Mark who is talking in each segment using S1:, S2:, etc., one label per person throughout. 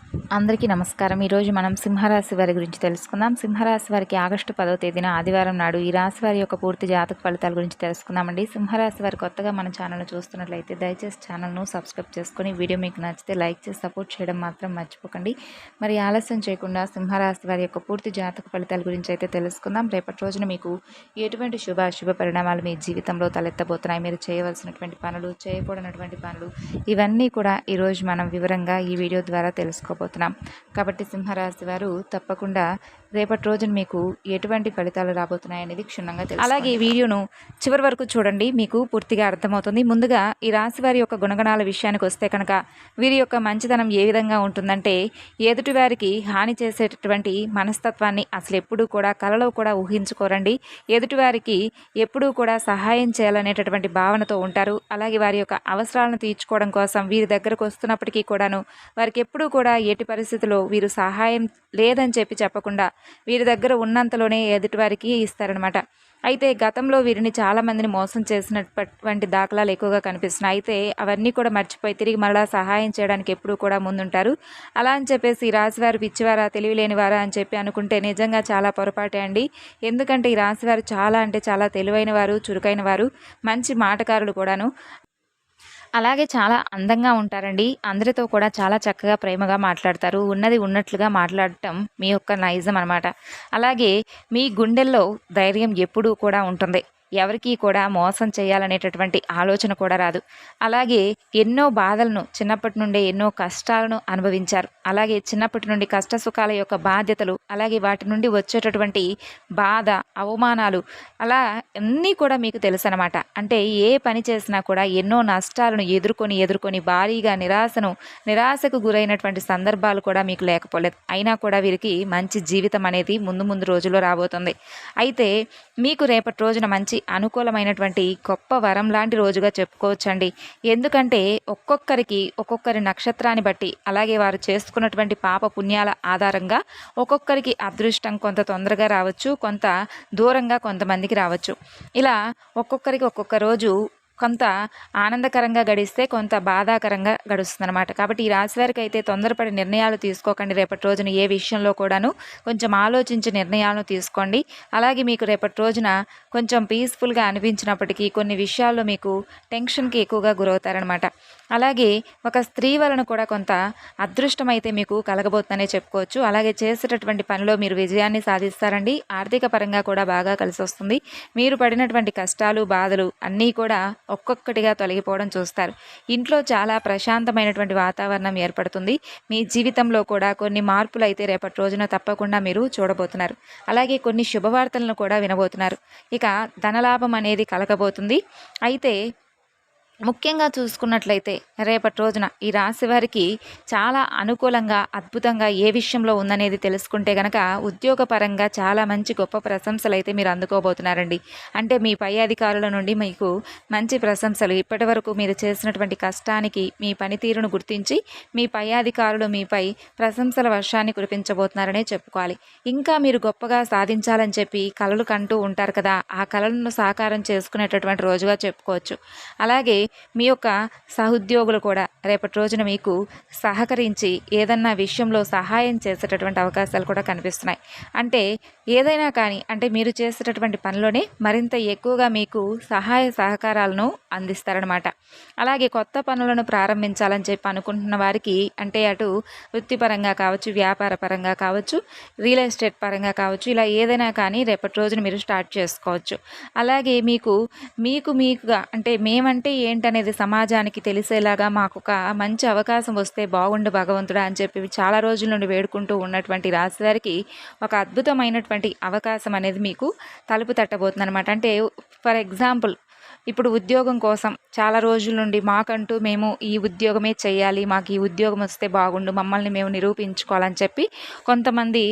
S1: అందరికీ నమస్కారం. ఈరోజు మనం సింహరాశి వారి గురించి తెలుసుకుందాం. సింహరాశి వారికి ఆగస్టు 10వ తేదీన ఆదివారం నాడు ఈ రాశి వారి యొక్క పూర్తి జాతక ఫలితాల గురించి తెలుసుకుందామండి. సింహరాశి వారు కొత్తగా మన ఛానల్ను చూస్తున్నట్లయితే దయచేసి ఛానల్ను సబ్స్క్రైబ్ చేసుకొని వీడియో మీకు నచ్చితే లైక్ చేసి సపోర్ట్ చేయడం మాత్రం మర్చిపోకండి. మరి ఆలస్యం చేయకుండా సింహరాశి వారి యొక్క పూర్తి జాతక ఫలితాల గురించి అయితే తెలుసుకుందాం. రేపటి రోజున మీకు ఎటువంటి శుభ పరిణామాలు మీ జీవితంలో తలెత్తబోతున్నాయి, మీరు చేయవలసినటువంటి పనులు, చేయకూడనటువంటి పనులు, ఇవన్నీ కూడా ఈరోజు మనం వివరంగా ఈ వీడియో ద్వారా తెలుసుకోబోతున్నాం. కాబట్టి సింహరాశి వారు తప్పకుండా రేపటి రోజున మీకు ఎటువంటి ఫలితాలు రాబోతున్నాయి అనేది క్షుణ్ణంగా తెలుసు. అలాగే ఈ వీడియోను చివరి వరకు చూడండి, మీకు పూర్తిగా అర్థమవుతుంది. ముందుగా ఈ రాశి వారి యొక్క గుణగణాల విషయానికి వస్తే కనుక వీరి యొక్క మంచితనం ఏ విధంగా ఉంటుందంటే, ఎదుటి వారికి హాని చేసేటటువంటి మనస్తత్వాన్ని అసలు ఎప్పుడూ కూడా కలలో కూడా ఊహించుకోరండి. ఎదుటివారికి ఎప్పుడూ కూడా సహాయం చేయాలనేటటువంటి భావనతో ఉంటారు. అలాగే వారి యొక్క అవసరాలను తీర్చుకోవడం కోసం వీరి దగ్గరకు వస్తున్నప్పటికీ కూడాను వారికి ఎప్పుడూ కూడా ఎట్టి పరిస్థితుల్లో వీరు సహాయం లేదని చెప్పకుండా వీరి దగ్గర ఉన్నంతలోనే ఎదుటివారికి ఇస్తారనమాట. అయితే గతంలో వీరిని చాలామందిని మోసం చేసినటువంటి దాఖలాలు ఎక్కువగా కనిపిస్తున్నాయి. అయితే అవన్నీ కూడా మర్చిపోయి తిరిగి మరలా సహాయం చేయడానికి ఎప్పుడూ కూడా ముందుంటారు. అలా అని చెప్పేసి ఈ రాశివారు పిచ్చివారా, తెలివిలేనివారా అని చెప్పి అనుకుంటే నిజంగా చాలా పొరపాటే అండి. ఎందుకంటే ఈ రాశివారు చాలా అంటే చాలా తెలివైన వారు, చురుకైన వారు, మంచి మాటకారులు కూడాను. అలాగే చాలా అందంగా ఉంటారండి. అందరితో కూడా చాలా చక్కగా ప్రేమగా మాట్లాడతారు. ఉన్నది ఉన్నట్లుగా మాట్లాడటం మీ యొక్క నైజం అనమాట. అలాగే మీ గుండెల్లో ధైర్యం ఎప్పుడూ కూడా ఉంటుంది. ఎవరికీ కూడా మోసం చేయాలనేటటువంటి ఆలోచన కూడా రాదు. అలాగే ఎన్నో బాధలను చిన్నప్పటి నుండే ఎన్నో కష్టాలను అనుభవించారు. అలాగే చిన్నప్పటి నుండి కష్ట సుఖాల యొక్క బాధ్యతలు, అలాగే వాటి నుండి వచ్చేటటువంటి బాధ, అవమానాలు, అలా అన్నీ కూడా మీకు తెలుసు అనమాట. అంటే ఏ పని చేసినా కూడా ఎన్నో నష్టాలను ఎదుర్కొని భారీగా నిరాశకు గురైనటువంటి సందర్భాలు కూడా మీకు లేకపోలేదు. అయినా కూడా వీరికి మంచి జీవితం అనేది ముందు రోజుల్లో రాబోతుంది. అయితే మీకు రేపటి రోజున మంచి అనుకూలమైనటువంటి గొప్ప వరం లాంటి రోజుగా చెప్పుకోవచ్చండి. ఎందుకంటే ఒక్కొక్కరి నక్షత్రాన్ని బట్టి, అలాగే వారు చేసుకున్నటువంటి పాప పుణ్యాల ఆధారంగా ఒక్కొక్కరికి అదృష్టం కొంత తొందరగా రావచ్చు, కొంత దూరంగా కొంతమందికి రావచ్చు. ఇలా ఒక్కొక్కరికి ఒక్కొక్క రోజు కొంత ఆనందకరంగా గడిస్తే కొంత బాధాకరంగా గడుస్తుందన్నమాట. కాబట్టి ఈ రాశి వారికి అయితే తొందరపడి నిర్ణయాలు తీసుకోకండి. రేపటి రోజున ఏ విషయంలో కూడాను కొంచెం ఆలోచించి నిర్ణయాలను తీసుకోండి. అలాగే మీకు రేపటి రోజున కొంచెం పీస్ఫుల్గా అనిపించినప్పటికీ కొన్ని విషయాల్లో మీకు టెన్షన్కి ఎక్కువగా గురవుతారనమాట. అలాగే ఒక స్త్రీ వలన కూడా కొంత అదృష్టం అయితే మీకు కలగబోతుందనే చెప్పుకోవచ్చు. అలాగే చేసేటటువంటి పనిలో మీరు విజయాన్ని సాధిస్తారండి. ఆర్థిక పరంగా కూడా బాగా కలిసి వస్తుంది. మీరు పడినటువంటి కష్టాలు, బాధలు అన్నీ కూడా ఒక్కొక్కటిగా తొలగిపోవడం చూస్తారు. ఇంట్లో చాలా ప్రశాంతమైనటువంటి వాతావరణం ఏర్పడుతుంది. మీ జీవితంలో కూడా కొన్ని మార్పులు అయితే రేపటి రోజున తప్పకుండా మీరు చూడబోతున్నారు. అలాగే కొన్ని శుభవార్తలను కూడా వినబోతున్నారు. ఇక ధనలాభం అనేది కలగబోతుంది. అయితే ముఖ్యంగా చూసుకున్నట్లయితే రేపటి రోజున ఈ రాశి వారికి చాలా అనుకూలంగా, అద్భుతంగా ఏ విషయంలో ఉందనేది తెలుసుకుంటే గనక ఉద్యోగపరంగా చాలా మంచి గొప్ప ప్రశంసలు అయితే మీరు అందుకోబోతున్నారండి. అంటే మీ పై అధికారుల నుండి మీకు మంచి ప్రశంసలు, ఇప్పటి వరకు మీరు చేసినటువంటి కష్టానికి మీ పనితీరును గుర్తించి మీ పై అధికారులు మీపై ప్రశంసల వర్షాన్ని కురిపించబోతున్నారనే చెప్పుకోవాలి. ఇంకా మీరు గొప్పగా సాధించాలని చెప్పి కలలు కంటూ ఉంటారు కదా, ఆ కలలను సాకారం చేసుకునేటటువంటి రోజుగా చెప్పుకోవచ్చు. అలాగే మీ యొక్క సహోద్యోగులు కూడా రేపటి రోజున మీకు సహకరించి ఏదన్నా విషయంలో సహాయం చేసేటటువంటి అవకాశాలు కూడా కనిపిస్తున్నాయి. అంటే ఏదైనా కానీ, అంటే మీరు చేసేటటువంటి పనిలోనే మరింత ఎక్కువగా మీకు సహాయ సహకారాలను అందిస్తారనమాట. అలాగే కొత్త పనులను ప్రారంభించాలని చెప్పి అనుకుంటున్న వారికి, అంటే అటు వృత్తిపరంగా కావచ్చు, వ్యాపార పరంగా కావచ్చు, రియల్ ఎస్టేట్ పరంగా కావచ్చు, ఇలా ఏదైనా కానీ రేపటి రోజున మీరు స్టార్ట్ చేసుకోవచ్చు. అలాగే మీకుగా అంటే మేమంటే ఏంటనేది సమాజానికి తెలిసేలాగా మాకు ఒక మంచి అవకాశం వస్తే బాగుండు భగవంతుడా అని చెప్పి చాలా రోజుల నుండి వేడుకుంటూ ఉన్నటువంటి రాశి వారికి ఒక అద్భుతమైనటువంటి అవకాశం అనేది మీకు తలుపు తట్టబోతుంది అనమాట. అంటే ఫర్ ఎగ్జాంపుల్, ఇప్పుడు ఉద్యోగం కోసం చాలా రోజుల నుండి మాకంటూ మేము ఈ ఉద్యోగమే చేయాలి, మాకు ఈ ఉద్యోగం వస్తే బాగుండు, మమ్మల్ని మేము నిరూపించుకోవాలని చెప్పి కొంతమంది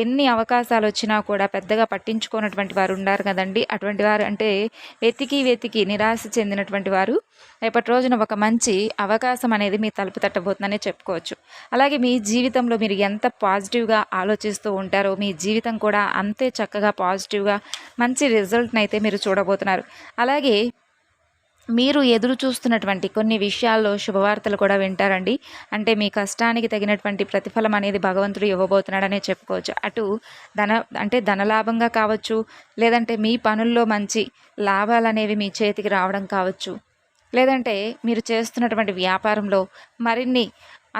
S1: ఎన్ని అవకాశాలు వచ్చినా కూడా పెద్దగా పట్టించుకోనటువంటి వారు ఉన్నారు కదండి. అటువంటి వారు అంటే వెతికి నిరాశ చెందినటువంటి వారు రేపటి రోజున ఒక మంచి అవకాశం అనేది మీ తలుపు తట్టబోతుందనే చెప్పుకోవచ్చు. అలాగే మీ జీవితంలో మీరు ఎంత పాజిటివ్గా ఆలోచిస్తూ ఉంటారో మీ జీవితం కూడా అంతే చక్కగా పాజిటివ్గా మంచి రిజల్ట్ని అయితే మీరు చూడబోతున్నారు. అలాగే మీరు ఎదురు చూస్తున్నటువంటి కొన్ని విషయాల్లో శుభవార్తలు కూడా వింటారండి. అంటే మీ కష్టానికి తగినటువంటి ప్రతిఫలం అనేది భగవంతుడు ఇవ్వబోతున్నాడనే చెప్పుకోవచ్చు. అటు ధనలాభంగా కావచ్చు, లేదంటే మీ పనుల్లో మంచి లాభాలనేవి మీ చేతికి రావడం కావచ్చు, లేదంటే మీరు చేస్తున్నటువంటి వ్యాపారంలో మరిన్ని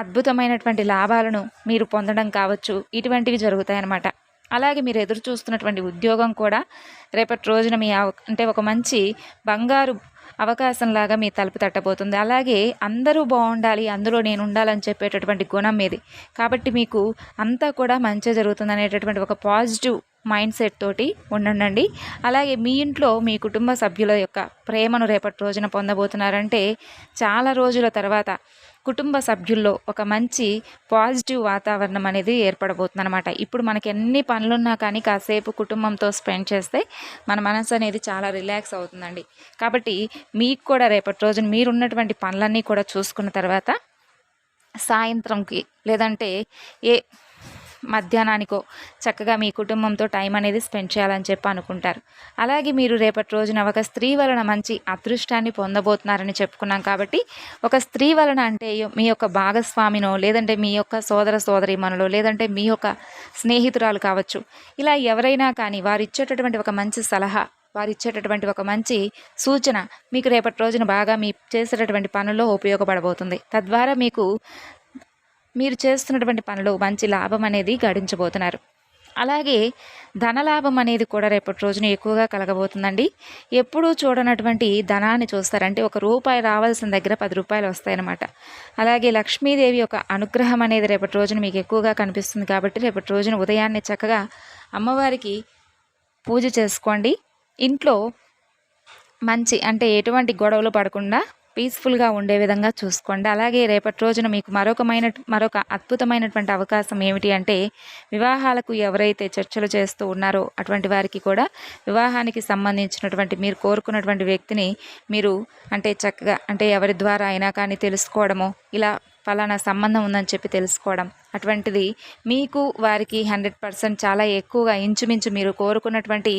S1: అద్భుతమైనటువంటి లాభాలను మీరు పొందడం కావచ్చు. ఇటువంటివి జరుగుతాయన్నమాట. అలాగే మీరు ఎదురు చూస్తున్నటువంటి ఉద్యోగం కూడా రేపటి రోజున ఒక మంచి బంగారు అవకాశంలాగా మీ తలుపు తట్టబోతుంది. అలాగే అందరూ బాగుండాలి, అందులో నేను ఉండాలని చెప్పేటటువంటి గుణం మీది. కాబట్టి మీకు అంతా కూడా మంచి జరుగుతుంది అనేటటువంటి ఒక పాజిటివ్ మైండ్ సెట్ తోటి ఉండండి. అలాగే మీ ఇంట్లో మీ కుటుంబ సభ్యుల యొక్క ప్రేమను రేపటి రోజున పొందబోతున్నారంటే చాలా రోజుల తర్వాత కుటుంబ సభ్యుల్లో ఒక మంచి పాజిటివ్ వాతావరణం అనేది ఏర్పడబోతుంది అనమాట. ఇప్పుడు మనకి ఎన్ని పనులున్నా కానీ కాసేపు కుటుంబంతో స్పెండ్ చేస్తే మన మనసు అనేది చాలా రిలాక్స్ అవుతుందండి. కాబట్టి మీకు కూడా రేపటి రోజున మీరున్నటువంటి పనులన్నీ కూడా చూసుకున్న తర్వాత సాయంత్రంకి లేదంటే మధ్యాహ్నానికో చక్కగా మీ కుటుంబంతో టైం అనేది స్పెండ్ చేయాలని చెప్పి అనుకుంటారు. అలాగే మీరు రేపటి రోజున ఒక స్త్రీ వలన మంచి అదృష్టాన్ని పొందబోతున్నారని చెప్పుకున్నాం. కాబట్టి ఒక స్త్రీ వలన అంటే మీ యొక్క భాగస్వామినో, లేదంటే మీ యొక్క సోదర సోదరీమణులో, లేదంటే మీ యొక్క స్నేహితురాలు కావచ్చు, ఇలా ఎవరైనా కానీ వారు ఇచ్చేటటువంటి ఒక మంచి సలహా, వారు ఇచ్చేటటువంటి ఒక మంచి సూచన మీకు రేపటి రోజున బాగా మీ చేసేటటువంటి పనుల్లో ఉపయోగపడబోతుంది. తద్వారా మీరు చేస్తున్నటువంటి పనులు మంచి లాభం అనేది గడించబోతున్నారు. అలాగే ధనలాభం అనేది కూడా రేపటి రోజున ఎక్కువగా కలగబోతుందండి. ఎప్పుడూ చూడనటువంటి ధనాన్ని చూస్తారంటే ₹1 రావాల్సిన దగ్గర ₹10 వస్తాయన్నమాట. అలాగే లక్ష్మీదేవి యొక్క అనుగ్రహం అనేది రేపటి రోజున మీకు ఎక్కువగా కనిపిస్తుంది. కాబట్టి రేపటి రోజున ఉదయాన్నే చక్కగా అమ్మవారికి పూజ చేసుకోండి. ఇంట్లో ఎటువంటి గొడవలు పడకుండా పీస్ఫుల్గా ఉండే విధంగా చూసుకోండి. అలాగే రేపటి రోజున మీకు మరొక అద్భుతమైనటువంటి అవకాశం ఏమిటి అంటే, వివాహాలకు ఎవరైతే చర్చలు చేస్తూ ఉన్నారో అటువంటి వారికి కూడా వివాహానికి సంబంధించినటువంటి మీరు కోరుకున్నటువంటి వ్యక్తిని మీరు చక్కగా ఎవరి ద్వారా అయినా కానీ తెలుసుకోవడము, ఇలా ఫలానా సంబంధం ఉందని చెప్పి తెలుసుకోవడం, అటువంటిది మీకు వారికి 100% చాలా ఎక్కువగా ఇంచుమించు మీరు కోరుకున్నటువంటి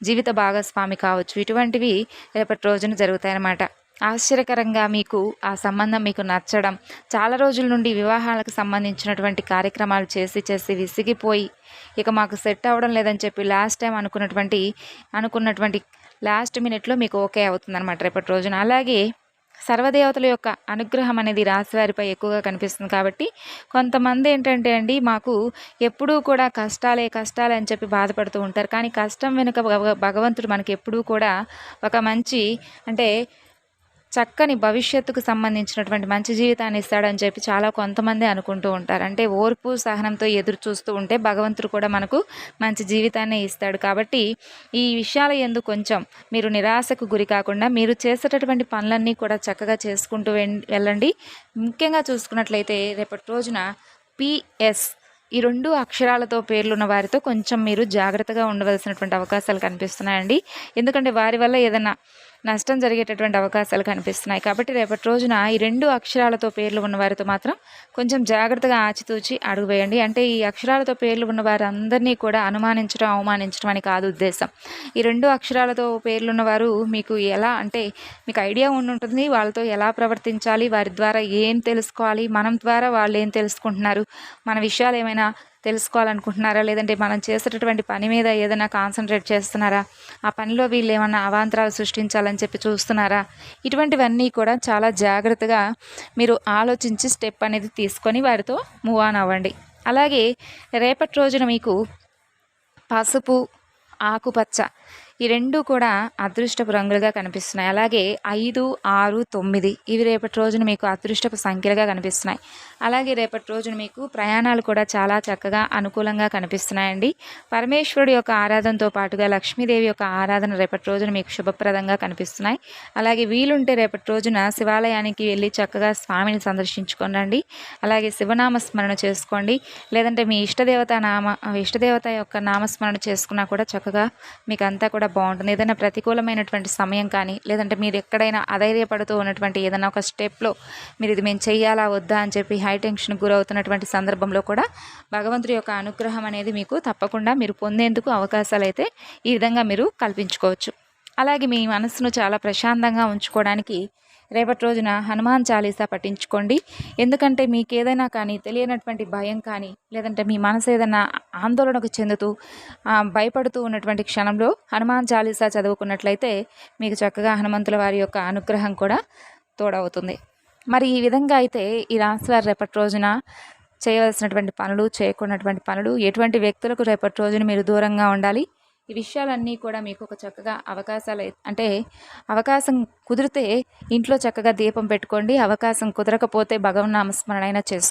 S1: జీవిత భాగస్వామి కావచ్చు, ఇటువంటివి రేపటి రోజున జరుగుతాయన్నమాట. ఆశ్చర్యకరంగా మీకు ఆ సంబంధం మీకు నచ్చడం, చాలా రోజుల నుండి వివాహాలకు సంబంధించినటువంటి కార్యక్రమాలు చేసి విసిగిపోయి ఇక మాకు సెట్ అవ్వడం లేదని చెప్పి లాస్ట్ టైం అనుకున్నటువంటి లాస్ట్ మినిట్లో మీకు ఓకే అవుతుందన్నమాట రేపటి రోజున. అలాగే సర్వదేవతల యొక్క అనుగ్రహం అనేది రాశివారిపై ఎక్కువగా కనిపిస్తుంది. కాబట్టి కొంతమంది ఏంటంటే మాకు ఎప్పుడూ కూడా కష్టాలే అని చెప్పి బాధపడుతూ ఉంటారు. కానీ కష్టం వెనుక భగవంతుడు మనకి ఎప్పుడూ కూడా ఒక మంచి చక్కని భవిష్యత్తుకు సంబంధించినటువంటి మంచి జీవితాన్ని ఇస్తాడని చెప్పి కొంతమంది అనుకుంటూ ఉంటారు. ఓర్పు సహనంతో ఎదురు చూస్తూ ఉంటే భగవంతుడు కూడా మనకు మంచి జీవితాన్ని ఇస్తాడు. కాబట్టి ఈ విషయాల యందు కొంచెం మీరు నిరాశకు గురి కాకుండా మీరు చేసేటటువంటి పనులన్నీ కూడా చక్కగా చేసుకుంటూ వెళ్ళండి. ముఖ్యంగా చూసుకున్నట్లయితే రేపటి రోజున PS ఈ 2 అక్షరాలతో పేర్లున్న వారితో కొంచెం మీరు జాగ్రత్తగా ఉండవలసినటువంటి అవకాశాలు కనిపిస్తున్నాయండి. ఎందుకంటే వారి వల్ల ఏదైనా నష్టం జరిగేటటువంటి అవకాశాలు కనిపిస్తున్నాయి. కాబట్టి రేపటి రోజున ఈ 2 అక్షరాలతో పేర్లు ఉన్న వారితో మాత్రం కొంచెం జాగ్రత్తగా ఆచితూచి అడుగు వేయండి. ఈ అక్షరాలతో పేర్లు ఉన్న వారందరినీ కూడా అనుమానించడం, అవమానించడం అని కాదు ఉద్దేశం. ఈ 2 అక్షరాలతో పేర్లున్న వారు మీకు ఎలా మీకు ఐడియా ఉంటుంది వాళ్ళతో ఎలా ప్రవర్తించాలి, వారి ద్వారా ఏం తెలుసుకోవాలి, మనం ద్వారా వాళ్ళు ఏం తెలుసుకుంటున్నారు, మన విషయాలు ఏమైనా తెలుసుకోవాలనుకుంటున్నారా, లేదంటే మనం చేసేటటువంటి పని మీద ఏదైనా కాన్సన్ట్రేట్ చేస్తున్నారా, ఆ పనిలో వీళ్ళు ఏమన్నా అవాంతరాలు సృష్టించాలని చెప్పి చూస్తున్నారా, ఇటువంటివన్నీ కూడా చాలా జాగ్రత్తగా మీరు ఆలోచించి స్టెప్ అనేది తీసుకొని వారితో మూవ్ ఆన్ అవ్వండి. అలాగే రేపటి రోజున మీకు పసుపు, ఆకుపచ్చ ఈ 2 కూడా అదృష్టపు రంగులుగా కనిపిస్తున్నాయి. అలాగే 5, 6, 9 ఇవి రేపటి రోజున మీకు అదృష్టపు సంఖ్యలుగా కనిపిస్తున్నాయి. అలాగే రేపటి రోజున మీకు ప్రయాణాలు కూడా చాలా చక్కగా అనుకూలంగా కనిపిస్తున్నాయండి. పరమేశ్వరుడి యొక్క ఆరాధనతో పాటుగా లక్ష్మీదేవి యొక్క ఆరాధన రేపటి రోజున మీకు శుభప్రదంగా కనిపిస్తున్నాయి. అలాగే వీలుంటే రేపటి రోజున శివాలయానికి వెళ్ళి చక్కగా స్వామిని సందర్శించుకోండి. అలాగే శివనామ స్మరణ చేసుకోండి. లేదంటే మీ ఇష్టదేవత యొక్క నామస్మరణ చేసుకున్నా కూడా చక్కగా మీకు అంతా కూడా బాగుంటుంది. ఏదైనా ప్రతికూలమైనటువంటి సమయం కానీ, లేదంటే మీరు ఎక్కడైనా అధైర్యపడుతూ ఉన్నటువంటి ఏదైనా ఒక స్టెప్లో మీరు ఇది మేము చెయ్యాలా వద్దా అని చెప్పి హై టెన్షన్కి గురవుతున్నటువంటి సందర్భంలో కూడా భగవంతుడి యొక్క అనుగ్రహం అనేది మీకు తప్పకుండా మీరు పొందేందుకు అవకాశాలు అయితే ఈ విధంగా మీరు కల్పించుకోవచ్చు. అలాగే మీ మనసును చాలా ప్రశాంతంగా ఉంచుకోవడానికి రేపటి రోజున హనుమాన్ చాలీసా పఠించుకోండి. ఎందుకంటే మీకు ఏదైనా కానీ తెలియనటువంటి భయం కానీ, లేదంటే మీ మనసు ఏదైనా ఆందోళనకు చెందుతూ భయపడుతూ ఉన్నటువంటి క్షణంలో హనుమాన్ చాలీసా చదువుకున్నట్లయితే మీకు చక్కగా హనుమంతుల వారి యొక్క అనుగ్రహం కూడా తోడవుతుంది. మరి ఈ విధంగా అయితే ఈ రాశివారు రేపటి రోజున చేయవలసినటువంటి పనులు, చేయకున్నటువంటి పనులు, ఎటువంటి వ్యక్తులకు రేపటి రోజున మీరు దూరంగా ఉండాలి, ఈ విషయాలన్నీ కూడా మీకు ఒక చక్కగా అవకాశం కుదిరితే ఇంట్లో చక్కగా దీపం పెట్టుకోండి. అవకాశం కుదరకపోతే భగవన్ నామస్మరణ అయినా చేసుకోండి.